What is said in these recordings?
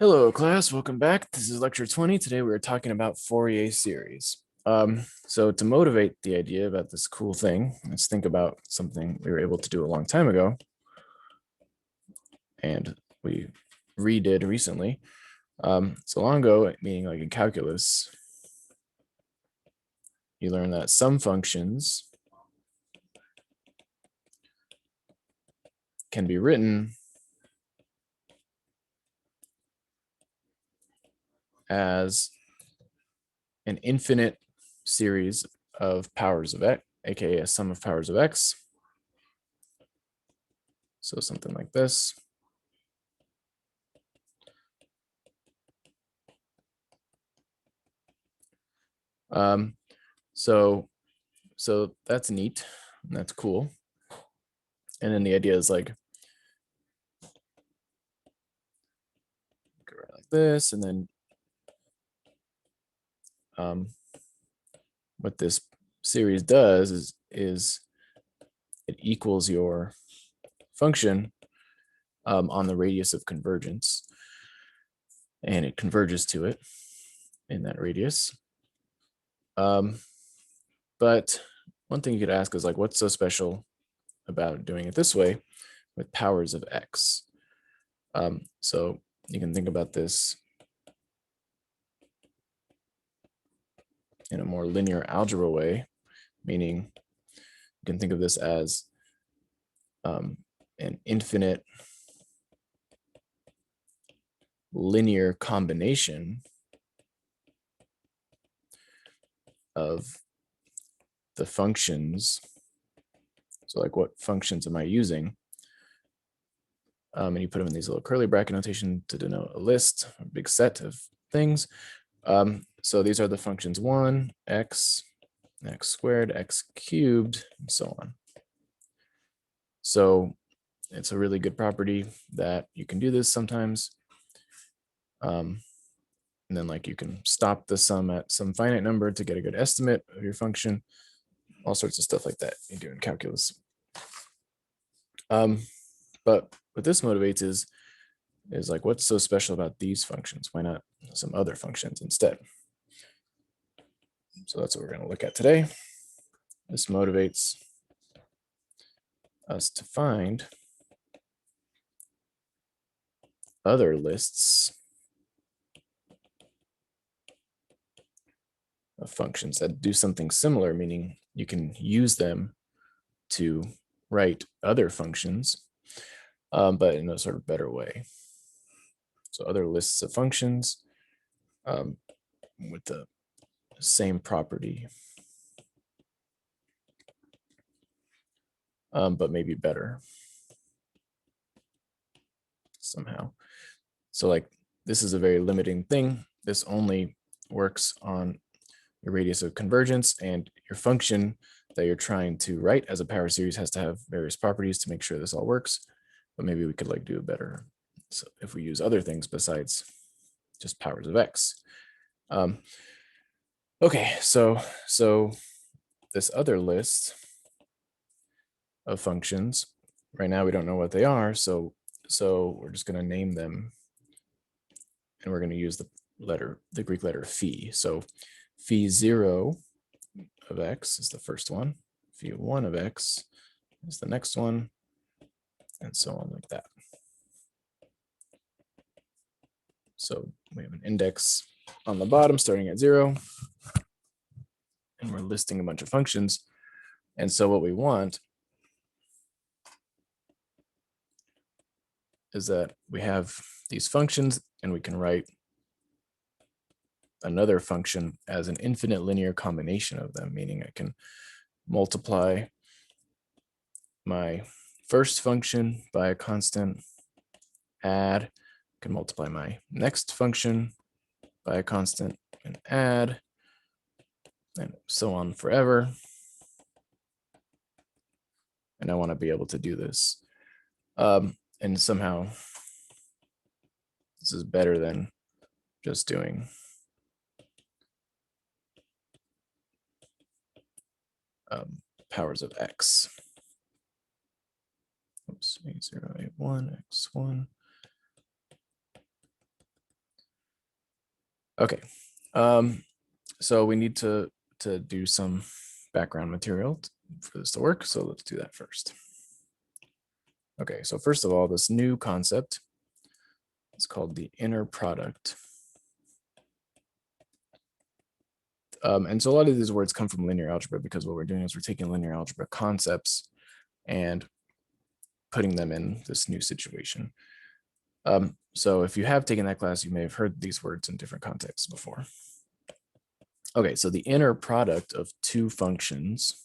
Hello, class. Welcome back. This is lecture 20. Today we are talking about Fourier series. So to motivate the idea about this cool thing, let's think about something we were able to do a long time ago and we redid recently. So long ago, meaning like in calculus, you learn that some functions can be written as an infinite series of powers of x, aka a sum of powers of x. So something like this. So that's neat. And that's cool. And then the idea is like this, and then what this series does is it equals your function on the radius of convergence, and it converges to it in that radius. But one thing you could ask is like, what's so special about doing it this way with powers of x? So you can think about this in a more linear algebra way, meaning you can think of this as an infinite linear combination of the functions. So like, what functions am I using? And you put them in these little curly bracket notation to denote a list, a big set of things. So these are the functions 1, x, x squared, x cubed, and so on. So it's a really good property that you can do this sometimes. And then like you can stop the sum at some finite number to get a good estimate of your function. All sorts of stuff like that you do in calculus. But what this motivates is like, what's so special about these functions? Why not some other functions instead? So that's what we're going to look at today. This motivates us to find other lists of functions that do something similar, meaning you can use them to write other functions, but in a sort of better way. So other lists of functions with the same property, but maybe better somehow. So like, this is a very limiting thing. This only works on your radius of convergence, and your function that you're trying to write as a power series has to have various properties to make sure this all works. But maybe we could like do it better. So if we use other things besides just powers of x. Okay, so this other list of functions, right now we don't know what they are, so we're just going to name them, and we're going to use the Greek letter phi. So phi 0 of x is the first one, phi 1 of x is the next one, and so on like that. So we have an index on the bottom starting at 0, and we're listing a bunch of functions. And so what we want is that we have these functions, and we can write another function as an infinite linear combination of them, meaning I can multiply my first function by a constant, add, I can multiply my next function by a constant and add, and so on forever. And I want to be able to do this. And somehow this is better than just doing powers of x. Oops, 0, 8, 1, x1. Okay, so we need to do some background material for this to work. So let's do that first. Okay, so first of all, this new concept is called the inner product. And so a lot of these words come from linear algebra because what we're doing is we're taking linear algebra concepts and putting them in this new situation. So if you have taken that class, you may have heard these words in different contexts before. Okay, so the inner product of two functions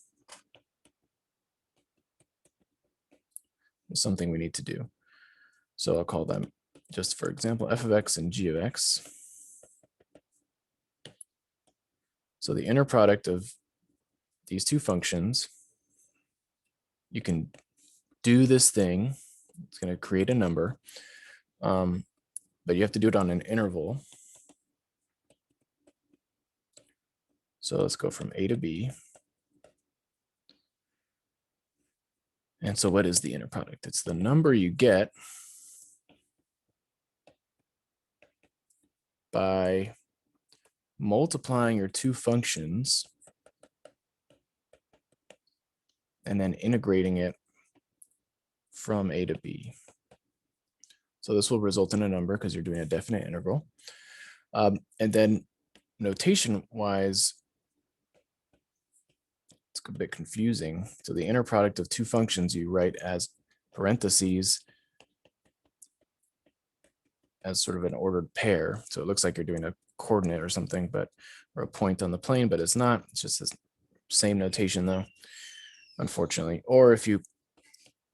is something we need to do. So I'll call them, just for example, f of x and g of x. So the inner product of these two functions, you can do this thing. It's going to create a number, but you have to do it on an interval. So let's go from a to b. And so what is the inner product? It's the number you get by multiplying your two functions and then integrating it from a to b. So this will result in a number because you're doing a definite interval. And then notation-wise, it's a bit confusing. So the inner product of two functions you write as parentheses as sort of an ordered pair. So it looks like you're doing a coordinate or something, or a point on the plane, but it's not. It's just the same notation though, unfortunately. Or if you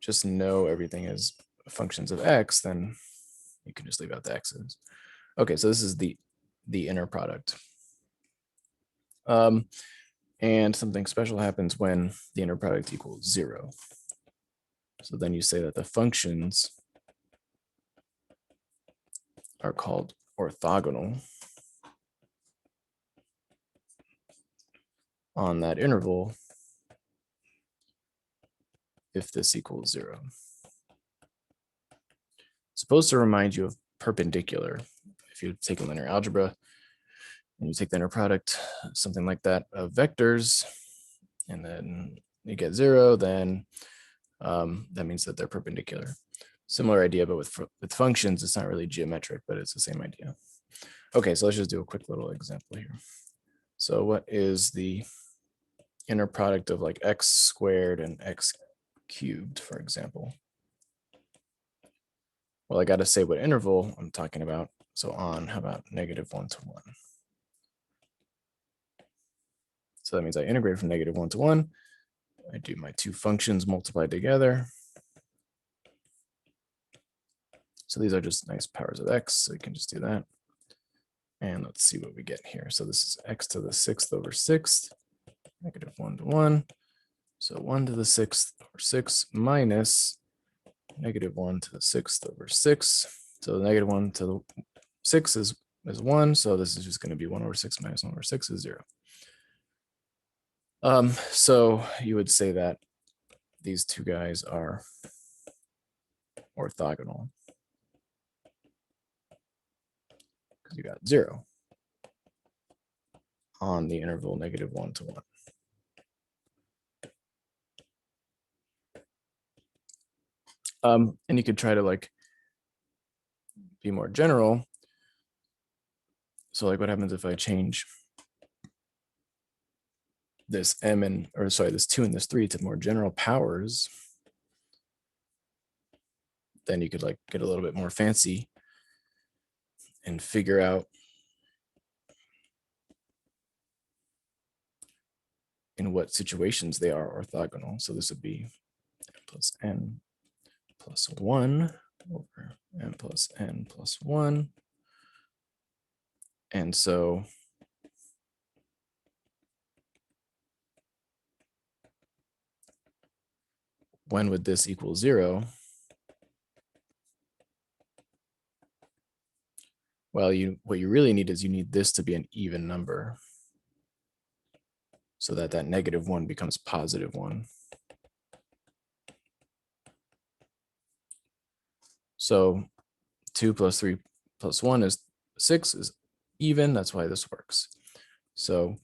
just know everything is functions of x, then you can just leave out the x's. Okay, so this is the inner product. And something special happens when the inner product equals 0. So then you say that the functions are called orthogonal on that interval if this equals 0. It's supposed to remind you of perpendicular. If you take a linear algebra and you take the inner product, something like that, of vectors, and then you get 0, then that means that they're perpendicular. Similar idea, but with functions, it's not really geometric, but it's the same idea. Okay, so let's just do a quick little example here. So what is the inner product of like x squared and x cubed, for example? Well, I got to say what interval I'm talking about. So how about -1 to 1? So that means I integrate from -1 to 1. I do my two functions multiplied together. So these are just nice powers of x, so you can just do that. And let's see what we get here. So this is x to the 6th over 6th, -1 to 1. So 1 to the 6th over 6 minus -1 to the 6th over 6. So the -1 to the 6 is 1. So this is just going to be 1 over 6 minus 1 over 6 is 0. So you would say that these two guys are orthogonal because you got 0 on the interval -1 to 1. And you could try to like be more general. So like what happens if I change this this 2 and this 3 to more general powers? Then you could like get a little bit more fancy and figure out in what situations they are orthogonal. So this would be n plus n plus 1 over n plus n plus 1. And so when would this equal 0? Well, what you really need is you need this to be an even number so that -1 becomes +1. So 2 plus 3 plus 1 is 6 is even. That's why this works. So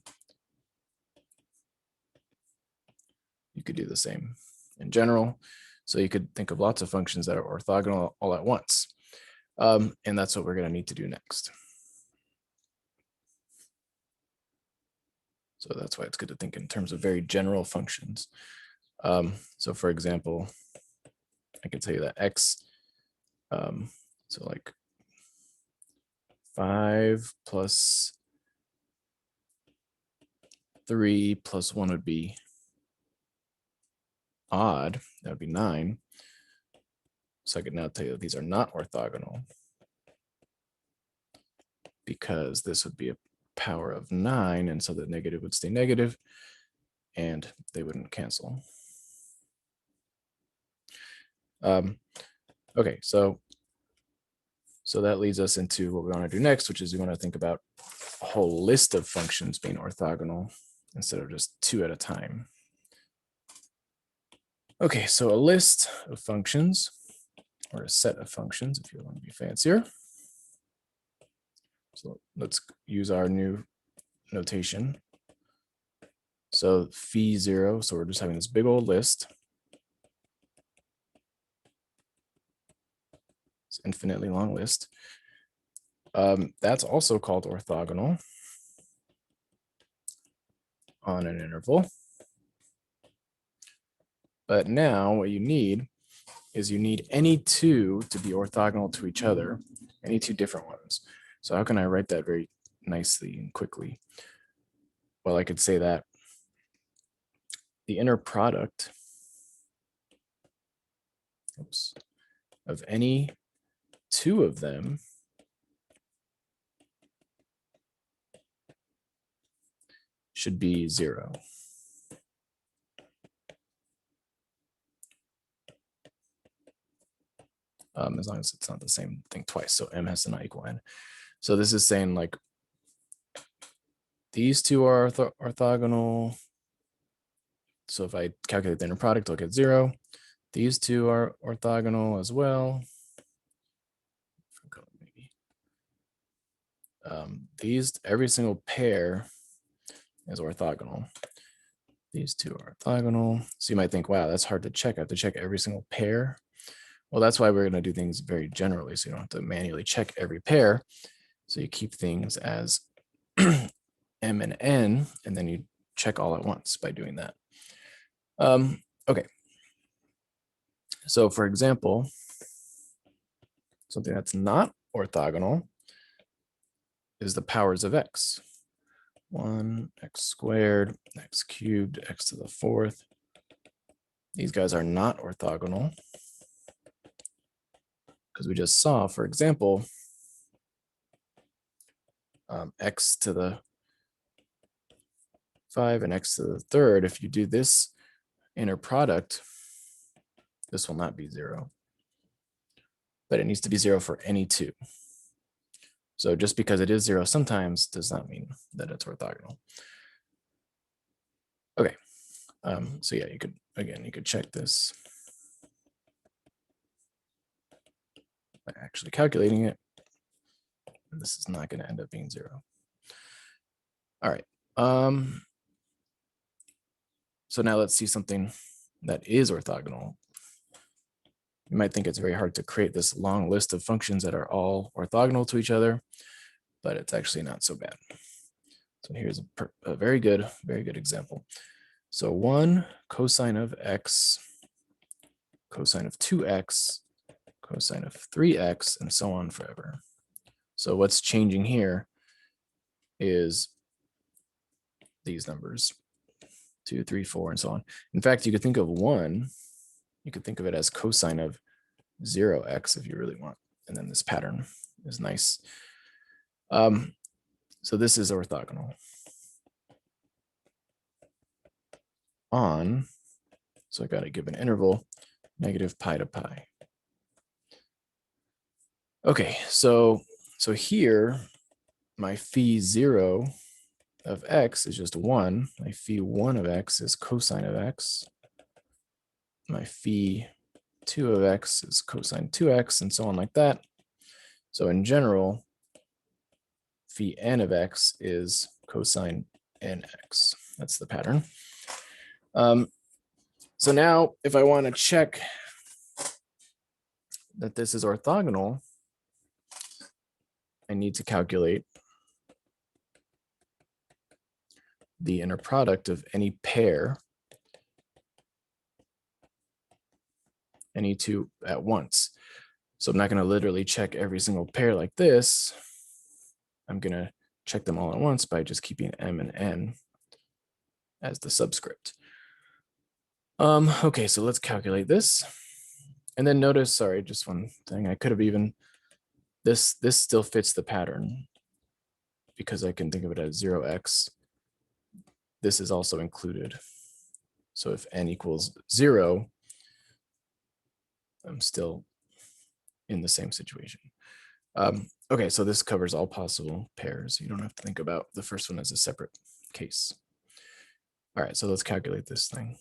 you could do the same in general. So you could think of lots of functions that are orthogonal all at once. And that's what we're going to need to do next. So that's why it's good to think in terms of very general functions. So for example, I can tell you that x, so like 5 plus 3 plus 1 would be odd. That would be 9. So I could now tell you that these are not orthogonal because this would be a power of 9, and so the negative would stay negative and they wouldn't cancel. Okay, so that leads us into what we want to do next, which is we want to think about a whole list of functions being orthogonal instead of just 2 at a time. Okay, so a list of functions, or a set of functions if you want to be fancier. So let's use our new notation. So phi 0, so we're just having this big old list. It's an infinitely long list. That's also called orthogonal on an interval. But now what you need is you need any two to be orthogonal to each other, any two different ones. So how can I write that very nicely and quickly? Well, I could say that the inner product of any two of them should be 0. As long as it's not the same thing twice. So m has to not equal n. So this is saying like these two are orthogonal. So if I calculate the inner product, I'll get 0. These two are orthogonal as well. Every single pair is orthogonal. These two are orthogonal. So you might think, wow, that's hard to check. I have to check every single pair. Well, that's why we're going to do things very generally. So you don't have to manually check every pair. So you keep things as m and n, and then you check all at once by doing that. Okay. So for example, something that's not orthogonal is the powers of x. 1, x squared, x cubed, x to the 4th. These guys are not orthogonal because we just saw, for example, x to the 5 and x to the 3rd. If you do this inner product, this will not be 0. But it needs to be 0 for any two. So just because it is 0 sometimes does not mean that it's orthogonal. Okay. So yeah, you could check this by actually calculating it. And this is not going to end up being 0. All right. So now let's see something that is orthogonal. You might think it's very hard to create this long list of functions that are all orthogonal to each other, but it's actually not so bad. So here's a very good example. So 1 cosine of x, cosine of 2x, cosine of 3x, and so on forever. So what's changing here is these numbers, 2, 3, 4, and so on. In fact, you could think of 1, you could think of it as cosine of 0x if you really want. And then this pattern is nice. So this is orthogonal on, so I got to give an interval, negative pi to pi. Okay, so here, my phi 0 of x is just 1. My phi 1 of x is cosine of x. My phi 2 of x is cosine 2x, and so on like that. So in general, phi n of x is cosine nx. That's the pattern. So now if I want to check that this is orthogonal, I need to calculate the inner product of any pair, any two at once. So I'm not going to literally check every single pair like this. I'm going to check them all at once by just keeping m and n as the subscript. Okay, so let's calculate this. And then notice, sorry, just one thing. I could have even, this still fits the pattern because I can think of it as 0x. This is also included. So if n equals 0, I'm still in the same situation. Okay, so this covers all possible pairs. You don't have to think about the first one as a separate case. All right, so let's calculate this thing.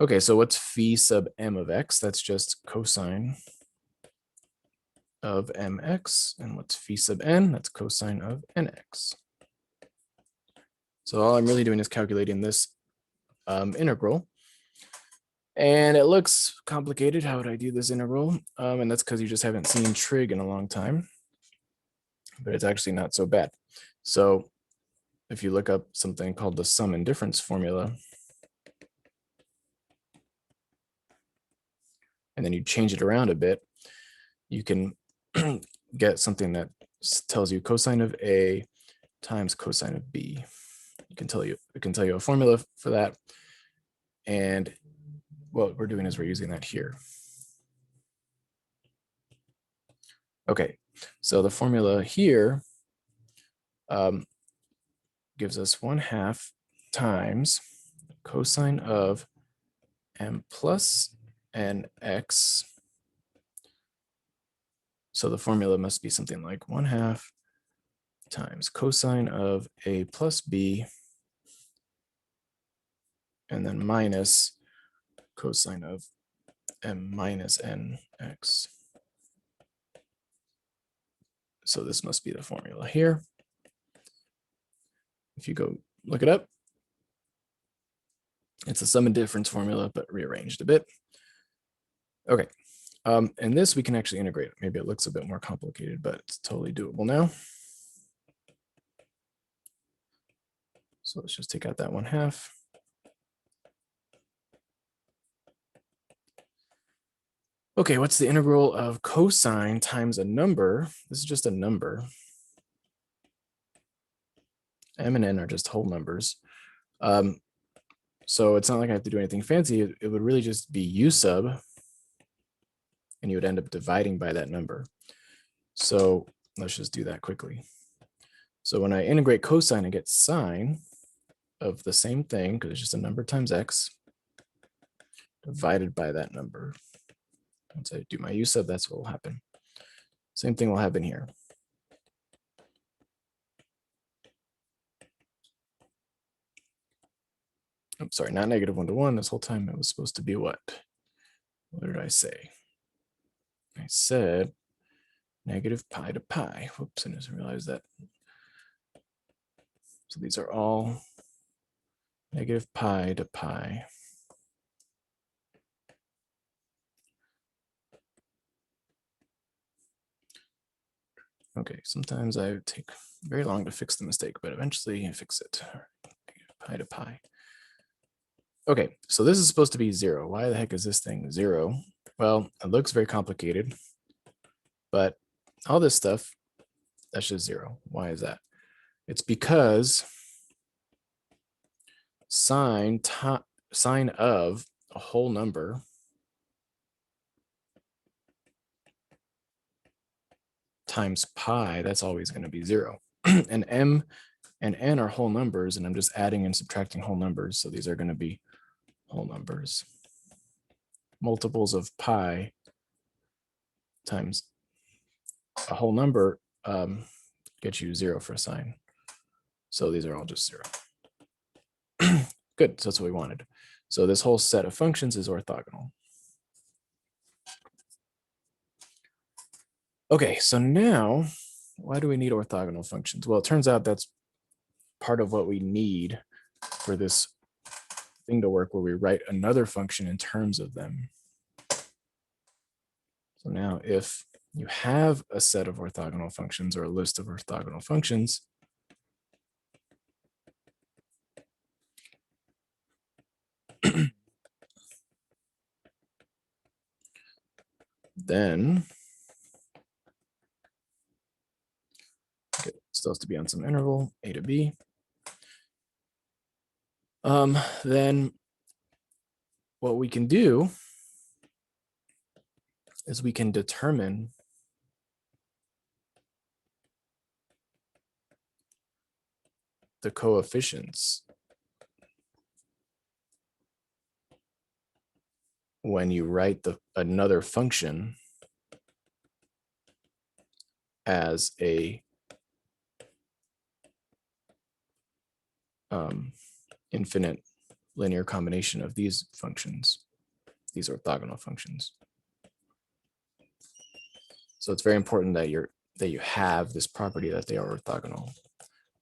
Okay, so what's phi sub m of x? That's just cosine of mx. And what's phi sub n? That's cosine of nx. So all I'm really doing is calculating this integral. And it looks complicated. How would I do this integral? And that's because you just haven't seen trig in a long time. But it's actually not so bad. So if you look up something called the sum and difference formula, and then you change it around a bit, you can get something that tells you cosine of A times cosine of B. It can tell you a formula for that. And what we're doing is we're using that here. Okay, so the formula here gives us 1/2 times cosine of m plus nx. So the formula must be something like 1/2 times cosine of A plus B, and then minus cosine of m minus nx. So this must be the formula here. If you go look it up, it's a sum and difference formula, but rearranged a bit. Okay, and this we can actually integrate. Maybe it looks a bit more complicated, but it's totally doable now. So let's just take out that 1/2. Okay, what's the integral of cosine times a number? This is just a number. M and n are just whole numbers. So it's not like I have to do anything fancy. It would really just be u sub, and you would end up dividing by that number. So let's just do that quickly. So when I integrate cosine, I get sine of the same thing, because it's just a number times x, divided by that number. Once I do my u sub, that's what will happen. Same thing will happen here. I'm sorry, not -1 to 1. This whole time it was supposed to be what? What did I say? I said -pi to pi. Whoops, I just realized that. So these are all -pi to pi. Okay, sometimes I take very long to fix the mistake, but eventually I fix it. Pi to pi. Okay, so this is supposed to be 0. Why the heck is this thing 0? Well, it looks very complicated, but all this stuff, that's just 0. Why is that? It's because sine of a whole number times pi, that's always going to be 0. And m and n are whole numbers, and I'm just adding and subtracting whole numbers. So these are going to be whole numbers. Multiples of pi times a whole number get you 0 for a sine. So these are all just 0. Good, so that's what we wanted. So this whole set of functions is orthogonal. Okay, so now, why do we need orthogonal functions? Well, it turns out that's part of what we need for this thing to work, where we write another function in terms of them. So now if you have a set of orthogonal functions or a list of orthogonal functions, then okay, still has to be on some interval, a to b. Then what we can do is we can determine the coefficients when you write another function as a infinite linear combination of these functions, these orthogonal functions. So it's very important that you have this property that they are orthogonal.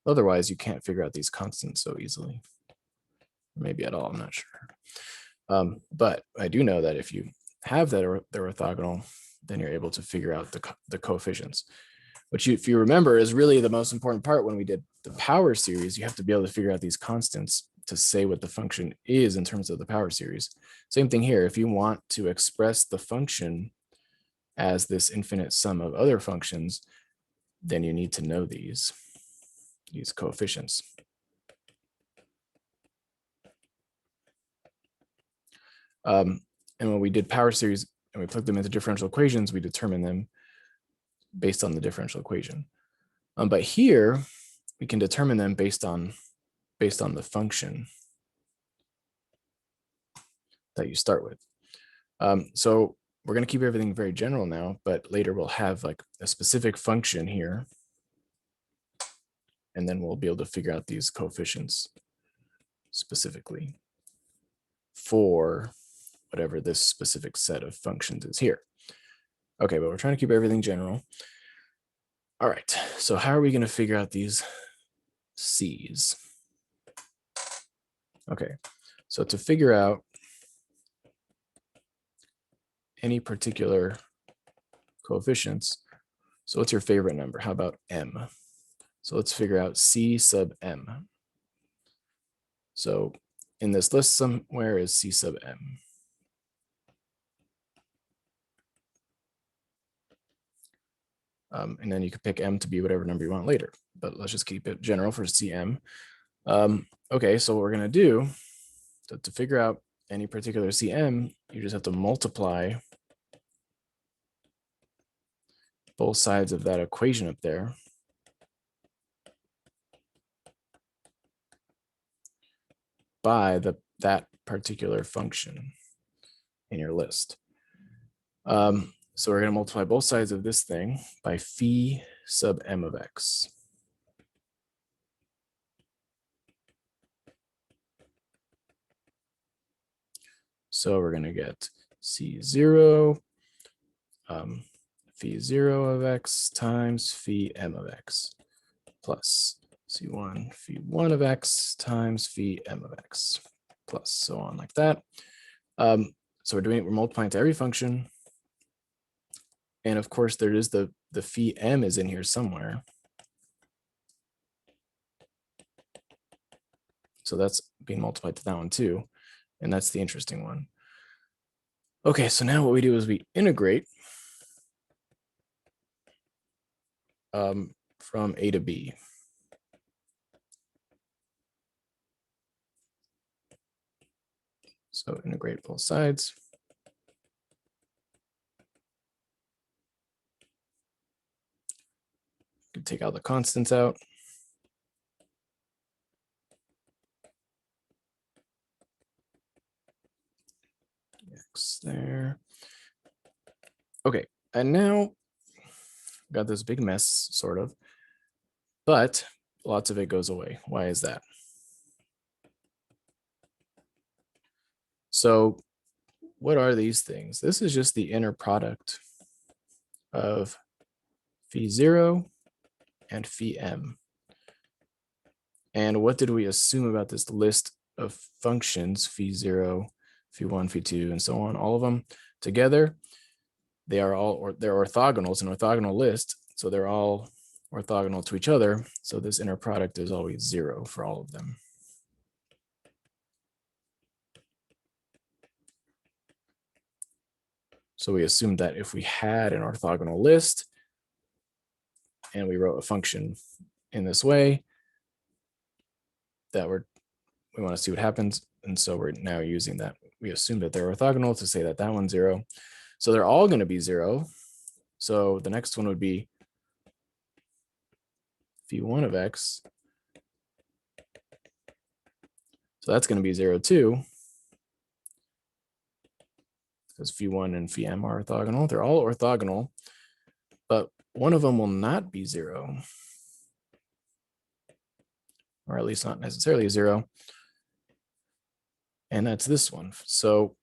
Otherwise, you can't figure out these constants so easily. Maybe at all, I'm not sure. But I do know that if you have that they're orthogonal, then you're able to figure out the coefficients, which if you remember is really the most important part. When we did the power series, you have to be able to figure out these constants to say what the function is in terms of the power series. Same thing here. If you want to express the function as this infinite sum of other functions, then you need to know these coefficients. And when we did power series and we plugged them into differential equations, we determined them based on the differential equation. But here we can determine them based on the function that you start with. So we're going to keep everything very general now, but later we'll have like a specific function here, and then we'll be able to figure out these coefficients specifically for whatever this specific set of functions is here. Okay, but we're trying to keep everything general. All right, so how are we going to figure out these C's? Okay, so to figure out any particular coefficients, so what's your favorite number? How about m? So let's figure out C sub m. So in this list somewhere is C sub m. And then you could pick m to be whatever number you want later, but let's just keep it general for Cm. Okay, so what we're going to do to figure out any particular Cm, you just have to multiply both sides of that equation up there by that particular function in your list. So we're going to multiply both sides of this thing by phi sub m of x. So we're going to get C0 phi 0 of x times phi m of x plus C1 phi 1 of x times phi m of x plus so on like that. So we're multiplying to every function. And of course, there is the phi m is in here somewhere. So that's being multiplied to that one too. And that's the interesting one. Okay, so now what we do is we integrate from a to b. So integrate both sides. You can take all the constants out. X there. Okay, and now got this big mess, sort of, but lots of it goes away. Why is that? So what are these things? This is just the inner product of phi 0, and phi m. And what did we assume about this list of functions, phi 0, phi 1, phi 2, and so on, all of them together? They're orthogonal. It's an orthogonal list, so they're all orthogonal to each other. So this inner product is always 0 for all of them. So we assumed that if we had an orthogonal list and we wrote a function in this way, that we want to see what happens. And so we're now using that. We assume that they're orthogonal to say that that one's 0. So they're all going to be 0. So the next one would be phi 1 of x. So that's going to be 0 too, because phi 1 and phi m are orthogonal. They're all orthogonal, but one of them will not be 0, or at least not necessarily 0. And that's this one. So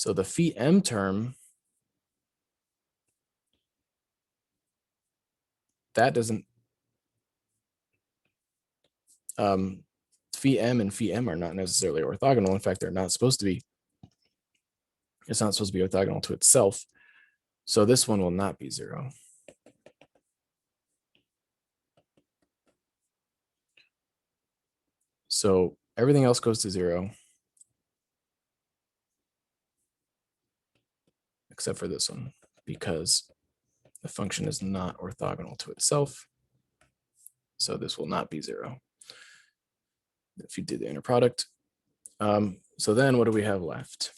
the phi m term, that doesn't, phi m and phi m are not necessarily orthogonal. In fact, they're not supposed to be. It's not supposed to be orthogonal to itself. So this one will not be 0. So everything else goes to 0, except for this one, because the function is not orthogonal to itself. So this will not be 0 if you do the inner product. So then what do we have left?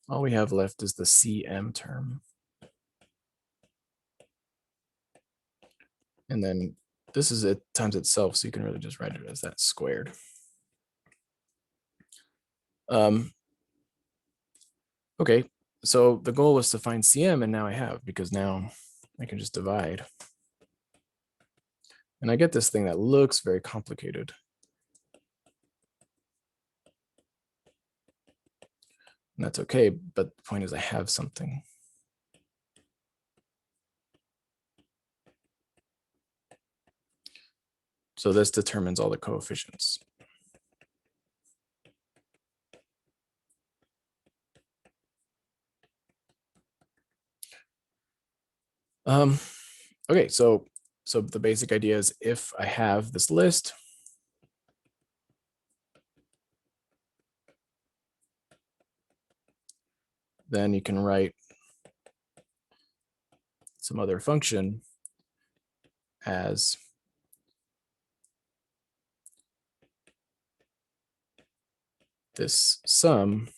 All we have left is the Cm term. And then this is it times itself, so you can really just write it as that squared. Okay, so the goal was to find Cm, and now I have, because now I can just divide. And I get this thing that looks very complicated. And that's okay, but the point is I have something. So this determines all the coefficients. Okay, so the basic idea is if I have this list, then you can write some other function as this sum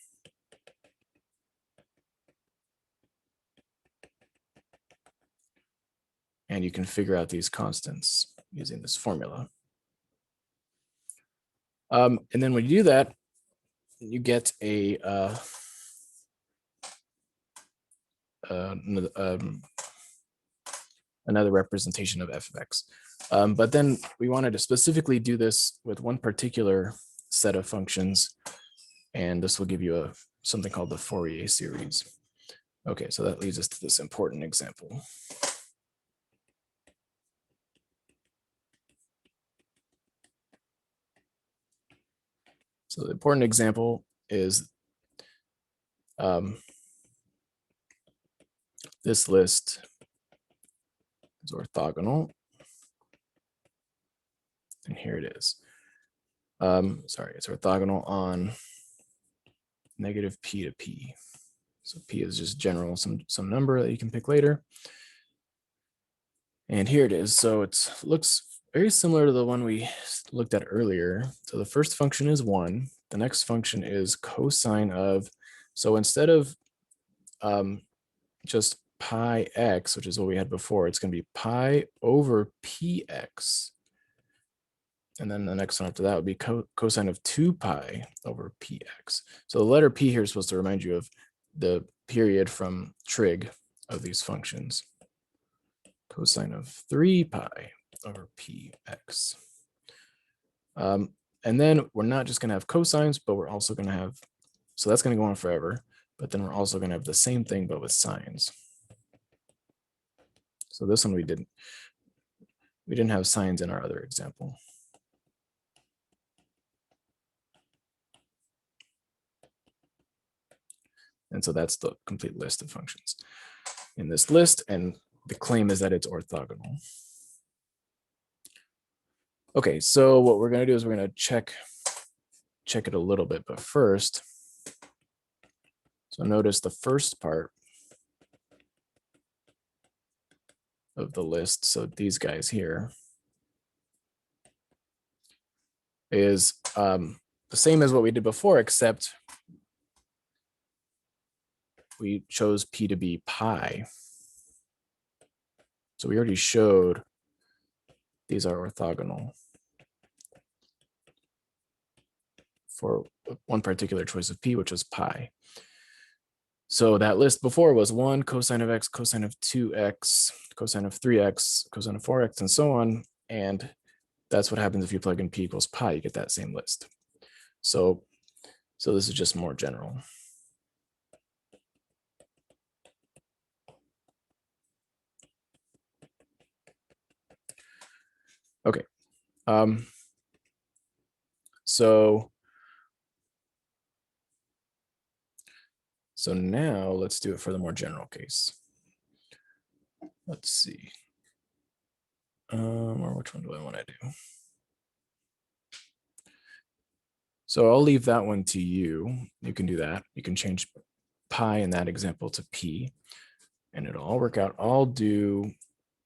and you can figure out these constants using this formula. And then when you do that, you get another representation of f of x. But then we wanted to specifically do this with one particular set of functions, and this will give you something called the Fourier series. Okay, so that leads us to this important example. So the important example is this list is orthogonal, and here it is. Sorry, it's orthogonal on negative p to p. So p is just general, some number that you can pick later. And here it is. So it looks very similar to the one we looked at earlier. So the first function is 1. The next function is cosine of, so instead of just pi x, which is what we had before, it's going to be pi over px. And then the next one after that would be cosine of 2 pi over px. So the letter p here is supposed to remind you of the period from trig of these functions. Cosine of 3 pi over px. And then we're not just going to have cosines, but we're also going to have, so that's going to go on forever. But then we're also going to have the same thing, but with sines. So this one we didn't have sines in our other example. And so that's the complete list of functions in this list. And the claim is that it's orthogonal. Okay, so what we're going to do is we're going to check it a little bit, but first, so notice the first part of the list, so these guys here, is the same as what we did before, except we chose P to be pi. So we already showed these are orthogonal for one particular choice of P, which was pi. So that list before was 1 cosine of x, cosine of 2x, cosine of 3x, cosine of 4x, and so on. And that's what happens if you plug in P equals pi, you get that same list. So this is just more general. Okay. So now let's do it for the more general case. Let's see. Or which one do I want to do? So I'll leave that one to you. You can do that. You can change pi in that example to P, and it'll all work out. I'll do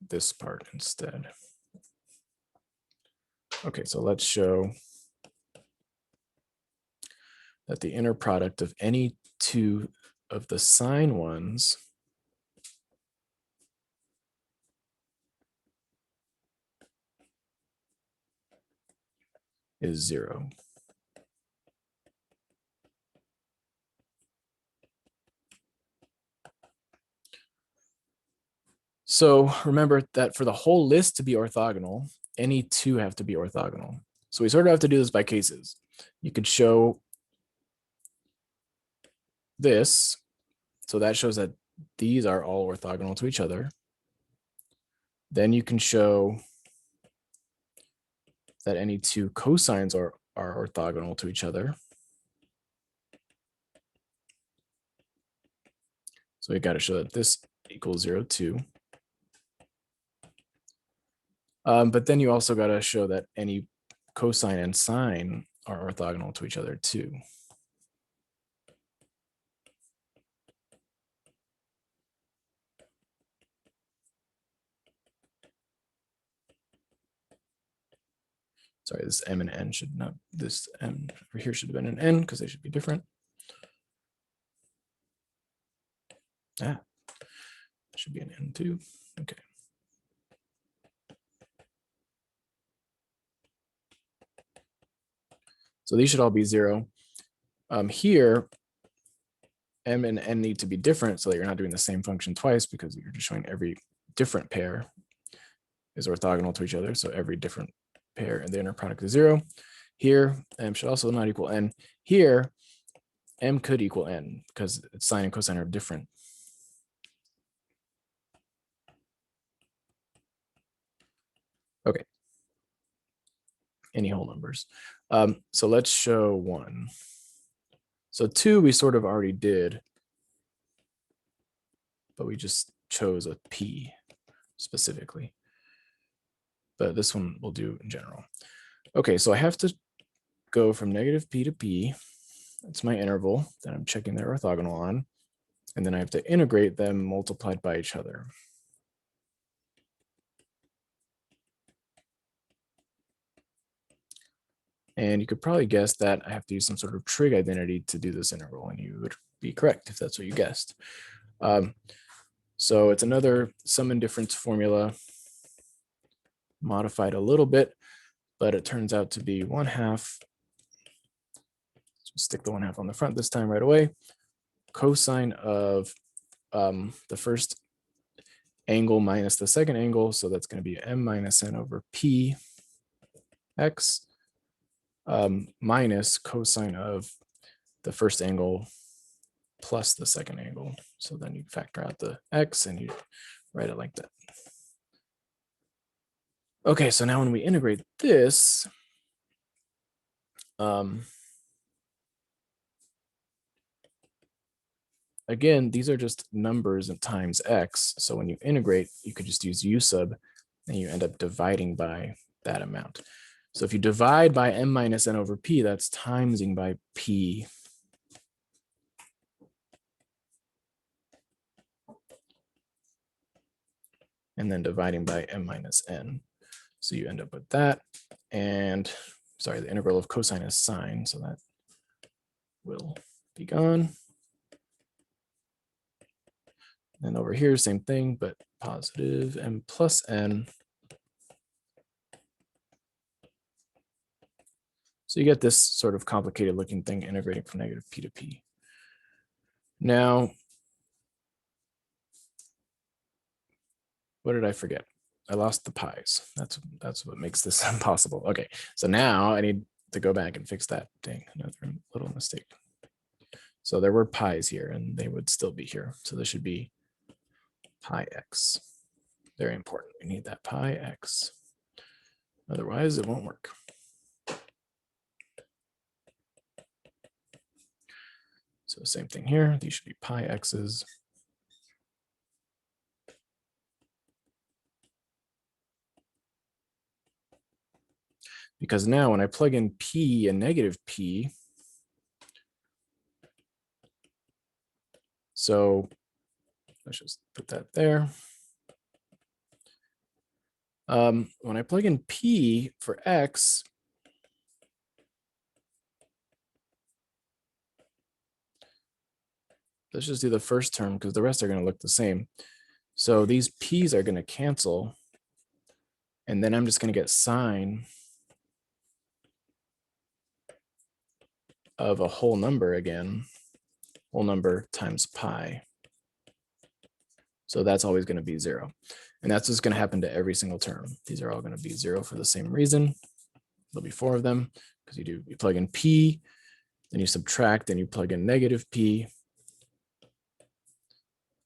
this part instead. Okay, so let's show that the inner product of any two of the sine ones is 0. So remember that for the whole list to be orthogonal, any two have to be orthogonal. So we sort of have to do this by cases. You could show this. So that shows that these are all orthogonal to each other. Then you can show that any two cosines are orthogonal to each other. So we got to show that this equals 0, too. But then you also got to show that any cosine and sine are orthogonal to each other, too. Sorry, this m and n should not, this m over here should have been an n because they should be different. Should be an n too. Okay. So these should all be 0. Here, m and n need to be different so that you're not doing the same function twice, because you're just showing every different pair is orthogonal to each other. So every different pair and the inner product is 0. Here, m should also not equal n. Here, m could equal n because sine and cosine are different. Okay. Any whole numbers. So let's show 1. So 2 we sort of already did, but we just chose a P specifically. But this one we'll do in general. Okay, so I have to go from negative P to P. That's my interval that I'm checking their orthogonal on. And then I have to integrate them multiplied by each other. And you could probably guess that I have to use some sort of trig identity to do this interval, and you would be correct if that's what you guessed. So it's another sum and difference formula, modified a little bit, but it turns out to be 1/2. Just stick the 1/2 on the front this time right away. Cosine of the first angle minus the second angle, so that's going to be m minus n over p x minus cosine of the first angle plus the second angle. So then you factor out the x and you write it like that. Okay, so now when we integrate this, again, these are just numbers and times x. So when you integrate, you could just use u sub and you end up dividing by that amount. So if you divide by m minus n over p, that's timesing by p. And then dividing by m minus n. So you end up with that. And sorry, the integral of cosine is sine, so that will be gone. And over here, same thing, but positive m plus n. So you get this sort of complicated looking thing integrating from negative p to p. Now, what did I forget? I lost the pi's. That's what makes this impossible. Okay, so now I need to go back and fix that thing. Another little mistake. So there were pi's here and they would still be here. So this should be pi x. Very important. We need that pi x. Otherwise, it won't work. So same thing here. These should be pi x's. Because now when I plug in p and negative p, so let's just put that there. When I plug in p for x, let's just do the first term because the rest are going to look the same. So these p's are going to cancel. And then I'm just going to get sine of a whole number again, whole number times pi. So that's always going to be 0. And that's just going to happen to every single term. These are all going to be 0 for the same reason. There'll be 4 of them because you plug in p, then you subtract, then you plug in negative p,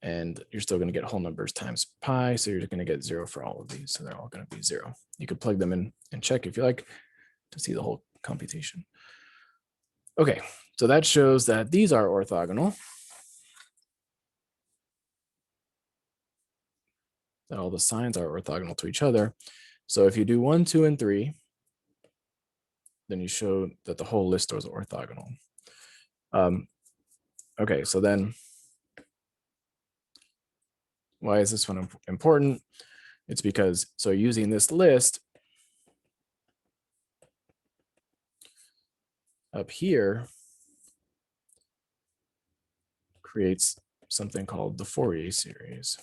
and you're still going to get whole numbers times pi. So you're going to get 0 for all of these. So they're all going to be 0. You could plug them in and check if you like to see the whole computation. Okay, so that shows that these are orthogonal. That all the signs are orthogonal to each other. So if you do 1, 2, and 3, then you show that the whole list was orthogonal. Okay, so then why is this one important? It's because, so using this list up here creates something called the Fourier series.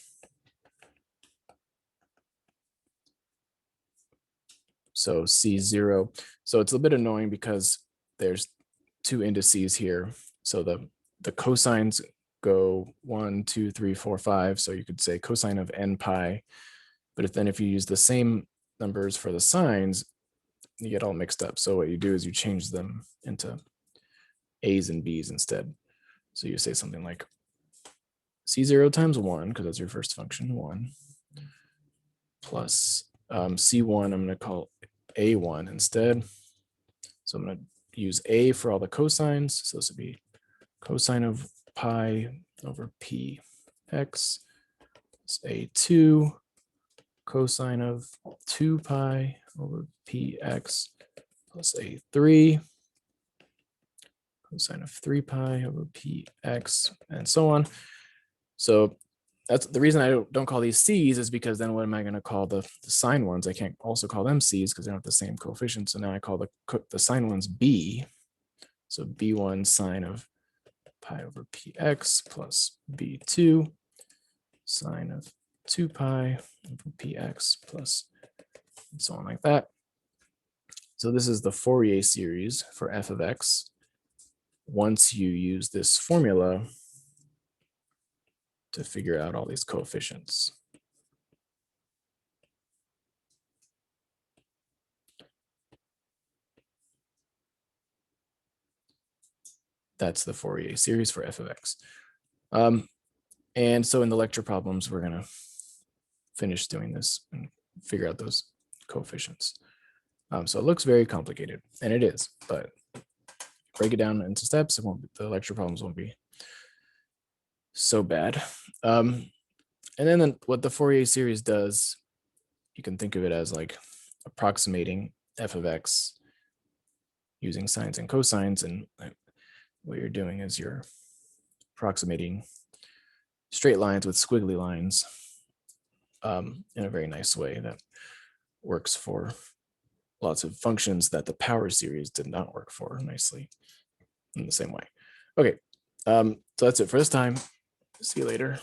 So C0. So it's a bit annoying because there's 2 indices here. So the cosines go 1, 2, 3, 4, 5. So you could say cosine of n pi. But if you use the same numbers for the sines, you get all mixed up. So what you do is you change them into A's and B's instead. So you say something like C0 times 1, because that's your first function, 1, plus C1, I'm going to call A1 instead. So I'm going to use A for all the cosines. So this would be cosine of pi over p x. It's A2 cosine of 2 pi over px plus A3 cosine of 3 pi over px, and so on. So that's the reason I don't call these c's, is because then what am I going to call the sine ones? I can't also call them c's because they don't have the same coefficient. So now I call the sine ones b. So b1 sine of pi over px plus b2 sine of 2 pi over px plus, and so on like that. So this is the Fourier series for f of x. Once you use this formula to figure out all these coefficients. That's the Fourier series for f of x. And so in the lecture problems, we're going to finish doing this and figure out those coefficients. So it looks very complicated, and it is, but break it down into steps. It won't be, the lecture problems won't be so bad. And then what the Fourier series does, you can think of it as like approximating f of x using sines and cosines. And what you're doing is you're approximating straight lines with squiggly lines in a very nice way that works for lots of functions that the power series did not work for nicely in the same way. Okay, so that's it for this time. See you later.